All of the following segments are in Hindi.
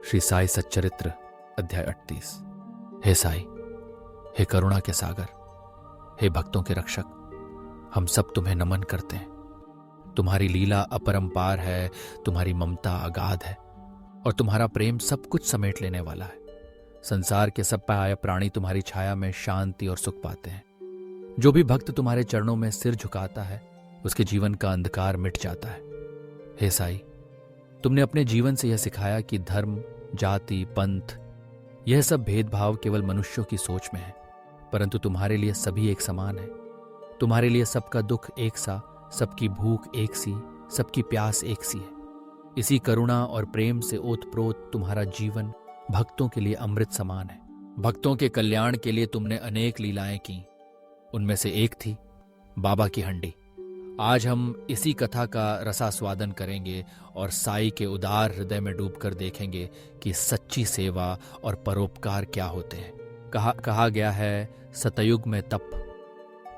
श्री साई सच्चरित्र अध्याय 38। हे साई, हे करुणा के सागर, हे भक्तों के रक्षक, हम सब तुम्हें नमन करते हैं। तुम्हारी लीला अपरंपार है, तुम्हारी ममता अगाध है और तुम्हारा प्रेम सब कुछ समेट लेने वाला है। संसार के सब पाए प्राणी तुम्हारी छाया में शांति और सुख पाते हैं। जो भी भक्त तुम्हारे चरणों में सिर झुकाता है उसके जीवन का अंधकार मिट जाता है। हे साई, तुमने अपने जीवन से यह सिखाया कि धर्म, जाति, पंथ, यह सब भेदभाव केवल मनुष्यों की सोच में है, परंतु तुम्हारे लिए सभी एक समान है। तुम्हारे लिए सबका दुख एक सा, सबकी भूख एक सी, सबकी प्यास एक सी है। इसी करुणा और प्रेम से ओतप्रोत तुम्हारा जीवन भक्तों के लिए अमृत समान है। भक्तों के कल्याण के लिए तुमने अनेक लीलाएं की, उनमें से एक थी बाबा की हंडी। आज हम इसी कथा का रसास्वादन करेंगे और साई के उदार हृदय में डूबकर देखेंगे कि सच्ची सेवा और परोपकार क्या होते हैं। कहा गया है, सतयुग में तप,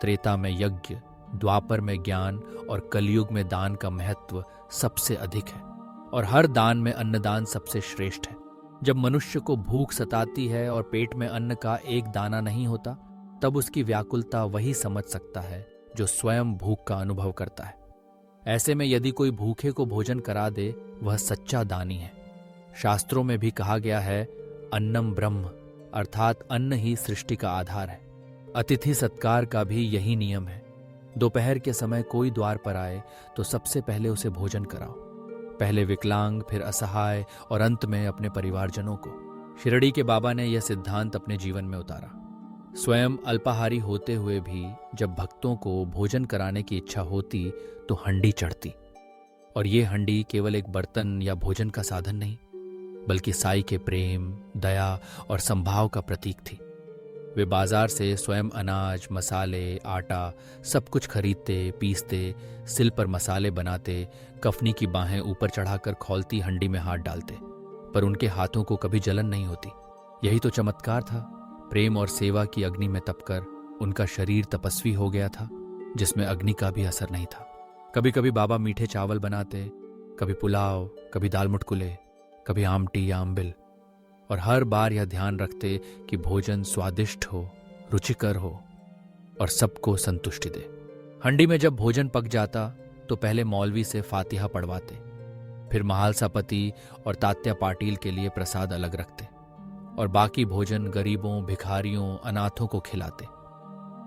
त्रेता में यज्ञ, द्वापर में ज्ञान और कलयुग में दान का महत्व सबसे अधिक है और हर दान में अन्नदान सबसे श्रेष्ठ है। जब मनुष्य को भूख सताती है और पेट में अन्न का एक दाना नहीं होता, तब उसकी व्याकुलता वही समझ सकता है जो स्वयं भूख का अनुभव करता है। ऐसे में यदि कोई भूखे को भोजन करा दे, वह सच्चा दानी है। शास्त्रों में भी कहा गया है, अन्नम ब्रह्म, अर्थात अन्न ही सृष्टि का आधार है। अतिथि सत्कार का भी यही नियम है। दोपहर के समय कोई द्वार पर आए तो सबसे पहले उसे भोजन कराओ। पहले विकलांग, फिर असहाय और अंत में अपने परिवारजनों को। शिरडी के बाबा ने यह सिद्धांत अपने जीवन में उतारा। स्वयं अल्पाहारी होते हुए भी जब भक्तों को भोजन कराने की इच्छा होती तो हंडी चढ़ती। और ये हंडी केवल एक बर्तन या भोजन का साधन नहीं, बल्कि साई के प्रेम, दया और संभाव का प्रतीक थी। वे बाजार से स्वयं अनाज, मसाले, आटा सब कुछ खरीदते, पीसते, सिल पर मसाले बनाते, कफनी की बाहें ऊपर चढ़ाकर खौलती हंडी में हाथ डालते, पर उनके हाथों को कभी जलन नहीं होती। यही तो चमत्कार था। प्रेम और सेवा की अग्नि में तपकर उनका शरीर तपस्वी हो गया था, जिसमें अग्नि का भी असर नहीं था। कभी कभी बाबा मीठे चावल बनाते, कभी पुलाव, कभी दाल मुटकुले, कभी आमटी या अम्बिल, और हर बार यह ध्यान रखते कि भोजन स्वादिष्ट हो, रुचिकर हो और सबको संतुष्टि दे। हंडी में जब भोजन पक जाता तो पहले मौलवी से फातिहा पढ़वाते, फिर महालसापति और तात्या पाटिल के लिए प्रसाद अलग रखते और बाकी भोजन गरीबों, भिखारियों, अनाथों को खिलाते।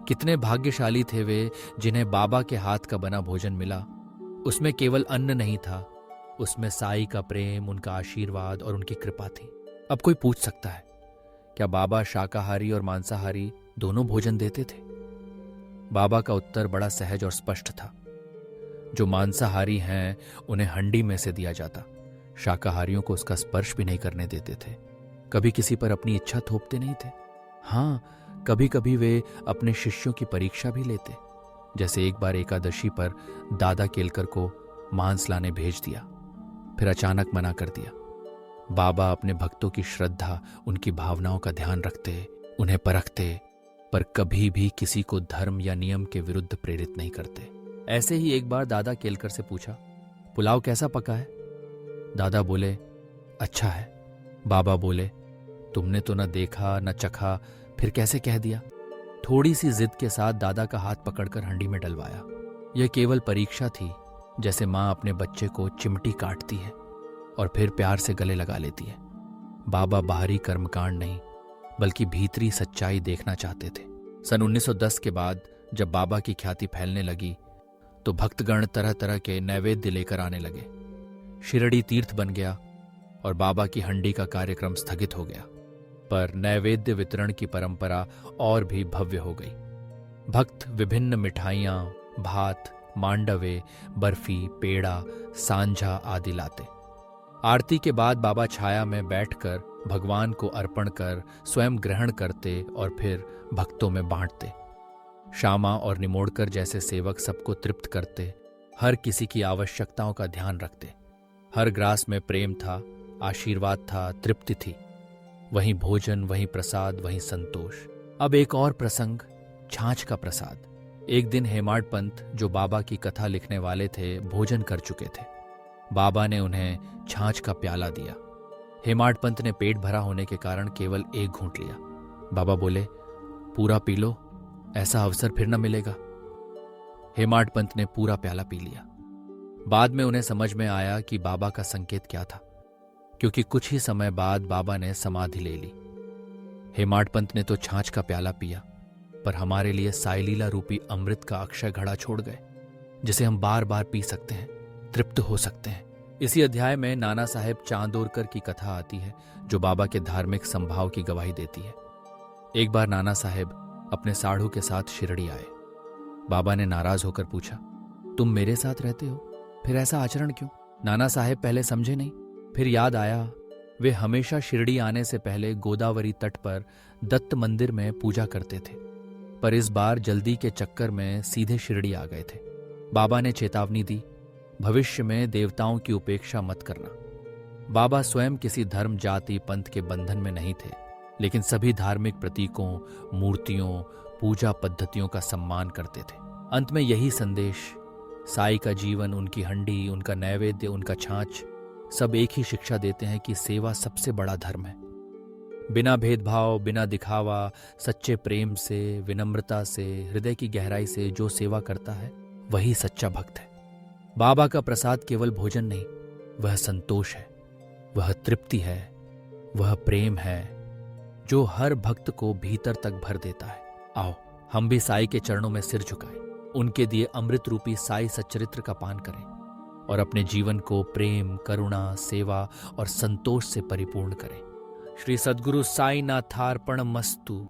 कितने भाग्यशाली थे वे जिन्हें बाबा के हाथ का बना भोजन मिला। उसमें केवल अन्न नहीं था, उसमें साई का प्रेम, उनका आशीर्वाद और उनकी कृपा थी। अब कोई पूछ सकता है, क्या बाबा शाकाहारी और मांसाहारी दोनों भोजन देते थे? बाबा का उत्तर बड़ा सहज और स्पष्ट था। जो मांसाहारी हैं उन्हें हंडी में से दिया जाता, शाकाहारियों को उसका स्पर्श भी नहीं करने देते थे। कभी किसी पर अपनी इच्छा थोपते नहीं थे। हाँ, कभी कभी वे अपने शिष्यों की परीक्षा भी लेते। जैसे एक बार एकादशी पर दादा केलकर को मांस लाने भेज दिया, फिर अचानक मना कर दिया। बाबा अपने भक्तों की श्रद्धा, उनकी भावनाओं का ध्यान रखते, उन्हें परखते, पर कभी भी किसी को धर्म या नियम के विरुद्ध प्रेरित नहीं करते। ऐसे ही एक बार दादा केलकर से पूछा, पुलाव कैसा पका है? दादा बोले, अच्छा है। बाबा बोले, तुमने तो न देखा न चखा, फिर कैसे कह दिया? थोड़ी सी जिद के साथ दादा का हाथ पकड़कर हंडी में डलवाया। यह केवल परीक्षा थी, जैसे माँ अपने बच्चे को चिमटी काटती है और फिर प्यार से गले लगा लेती है। बाबा बाहरी कर्मकांड नहीं, बल्कि भीतरी सच्चाई देखना चाहते थे। सन 1910 के बाद जब बाबा की ख्याति फैलने लगी तो भक्तगण तरह तरह के नैवेद्य लेकर आने लगे। शिरडी तीर्थ बन गया और बाबा की हंडी का कार्यक्रम स्थगित हो गया, पर नैवेद्य वितरण की परंपरा और भी भव्य हो गई। भक्त विभिन्न मिठाइयाँ, भात, मांडवे, बर्फी, पेड़ा, सांझा आदि लाते। आरती के बाद बाबा छाया में बैठकर भगवान को अर्पण कर स्वयं ग्रहण करते और फिर भक्तों में बांटते। श्यामा और निमोड़कर जैसे सेवक सबको तृप्त करते, हर किसी की आवश्यकताओं का ध्यान रखते। हर ग्रास में प्रेम था, आशीर्वाद था, तृप्ति थी। वहीं भोजन, वहीं प्रसाद, वहीं संतोष। अब एक और प्रसंग, छाछ का प्रसाद। एक दिन हेमाड पंत, जो बाबा की कथा लिखने वाले थे, भोजन कर चुके थे। बाबा ने उन्हें छाछ का प्याला दिया। हेमाड पंत ने पेट भरा होने के कारण केवल एक घूंट लिया। बाबा बोले, पूरा पी लो, ऐसा अवसर फिर न मिलेगा। हेमाड पंत ने पूरा प्याला पी लिया। बाद में उन्हें समझ में आया कि बाबा का संकेत क्या था, क्योंकि कुछ ही समय बाद बाबा ने समाधि ले ली। हेमाड पंत ने तो छाछ का प्याला पिया, पर हमारे लिए साईलीला रूपी अमृत का अक्षय घड़ा छोड़ गए, जिसे हम बार बार पी सकते हैं, तृप्त हो सकते हैं। इसी अध्याय में नाना साहेब चांदोरकर की कथा आती है, जो बाबा के धार्मिक संभाव की गवाही देती है। एक बार नाना साहेब अपने साढ़ू के साथ शिरडी आए। बाबा ने नाराज होकर पूछा, तुम मेरे साथ रहते हो, फिर ऐसा आचरण क्यों? नाना साहेब पहले समझे नहीं, फिर याद आया वे हमेशा शिरडी आने से पहले गोदावरी तट पर दत्त मंदिर में पूजा करते थे, पर इस बार जल्दी के चक्कर में सीधे शिरडी आ गए थे। बाबा ने चेतावनी दी, भविष्य में देवताओं की उपेक्षा मत करना। बाबा स्वयं किसी धर्म, जाति, पंथ के बंधन में नहीं थे, लेकिन सभी धार्मिक प्रतीकों, मूर्तियों, पूजा पद्धतियों का सम्मान करते थे। अंत में यही संदेश, साई का जीवन, उनकी हंडी, उनका नैवेद्य, उनका छाछ, सब एक ही शिक्षा देते हैं कि सेवा सबसे बड़ा धर्म है। बिना भेदभाव, बिना दिखावा, सच्चे प्रेम से, विनम्रता से, हृदय की गहराई से जो सेवा करता है वही सच्चा भक्त है। बाबा का प्रसाद केवल भोजन नहीं, वह संतोष है, वह तृप्ति है, वह प्रेम है, जो हर भक्त को भीतर तक भर देता है। आओ हम भी साई के चरणों में सिर झुकाएं, उनके दिए अमृत रूपी साई सच्चरित्र का पान करें और अपने जीवन को प्रेम, करुणा, सेवा और संतोष से परिपूर्ण करें। श्री सद्गुरु साईनाथार्पणमस्तु।